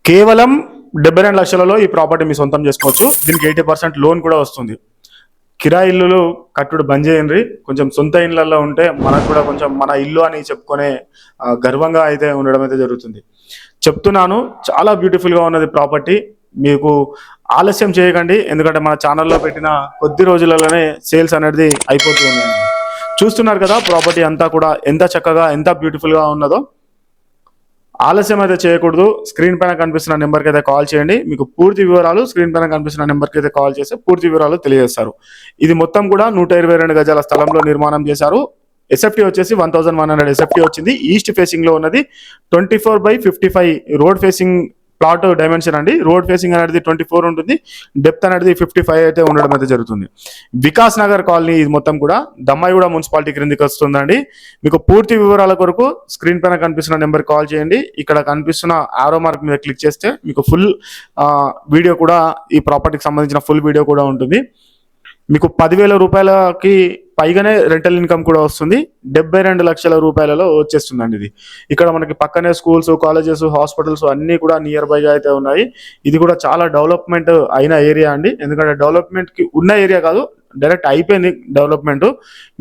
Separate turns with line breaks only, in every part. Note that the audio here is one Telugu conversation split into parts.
కేవలం 72 లక్షలలో ఈ ప్రాపర్టీ మీ సొంతం చేసుకోవచ్చు. దీనికి 80% లోన్ కూడా వస్తుంది. కిరాయి ఇల్లులు కట్టుడు బంద్ చేయండి. కొంచెం సొంత ఇళ్లలో ఉంటే మనకు కూడా కొంచెం మన ఇల్లు అని చెప్పుకునే గర్వంగా అయితే ఉండడం అయితే జరుగుతుంది. చెప్తున్నాను, చాలా బ్యూటిఫుల్గా ఉన్నది ప్రాపర్టీ. మీకు ఆలస్యం చేయకండి, ఎందుకంటే మన ఛానల్లో పెట్టిన కొద్ది రోజులలోనే సేల్స్ అనేది అయిపోతూ ఉన్నాయి. చూస్తున్నారు కదా ప్రాపర్టీ అంతా కూడా ఎంత చక్కగా ఎంత బ్యూటిఫుల్గా ఉన్నదో. ఆలస్యం అయితే చేయకూడదు. స్క్రీన్ పైన కనిపిస్తున్న నెంబర్కి అయితే కాల్ చేయండి. మీకు పూర్తి వివరాలు స్క్రీన్ పైన కనిపిస్తున్న నెంబర్కి అయితే కాల్ చేస్తే పూర్తి వివరాలు తెలియజేస్తారు. ఇది మొత్తం కూడా 122 గజాల స్థలంలో నిర్మాణం చేశారు. ఎస్ఎఫ్టీ వచ్చేసి 1100 ఎస్ఎఫ్టీ వచ్చింది. ఈస్ట్ ఫేసింగ్ లో ఉన్నది. 24/55 రోడ్ ఫేసింగ్ ప్లాట్ డైమెన్షన్ అండి. రోడ్ ఫేసింగ్ అనేది 24 ఉంటుంది. డెప్త్ అనేది 55 అయితే ఉండడం అయితే జరుగుతుంది. వికాస్ నగర్ కాలనీ ఇది మొత్తం కూడా దమ్మాయిగూడ మున్సిపాలిటీ క్రిందికి వస్తుందండి. మీకు పూర్తి వివరాల కొరకు స్క్రీన్ పైన కనిపిస్తున్న నెంబర్ కాల్ చేయండి. ఇక్కడ కనిపిస్తున్న ఆరో మార్క్ మీద క్లిక్ చేస్తే మీకు ఫుల్ వీడియో కూడా, ఈ ప్రాపర్టీకి సంబంధించిన ఫుల్ వీడియో కూడా ఉంటుంది. మీకు 10,000 రూపాయలకి పైగానే రెంటల్ ఇన్కమ్ కూడా వస్తుంది. 72 లక్షల రూపాయలలో వచ్చేస్తుందండి ఇది. ఇక్కడ మనకి పక్కనే స్కూల్స్, కాలేజెస్, హాస్పిటల్స్ అన్నీ కూడా నియర్ బైగా అయితే ఉన్నాయి. ఇది కూడా చాలా డెవలప్మెంట్ అయిన ఏరియా అండి. ఎందుకంటే డెవలప్మెంట్కి ఉన్న ఏరియా కాదు, డైరెక్ట్ అయిపోయింది డెవలప్మెంట్.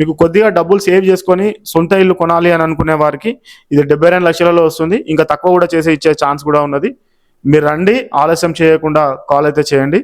మీకు కొద్దిగా డబ్బులు సేవ్ చేసుకొని సొంత ఇల్లు కొనాలి అని అనుకునే వారికి ఇది 72 లక్షలలో వస్తుంది. ఇంకా తక్కువ కూడా చేసే ఇచ్చే ఛాన్స్ కూడా ఉన్నది. మీరు రండి, ఆలస్యం చేయకుండా కాల్ అయితే చేయండి.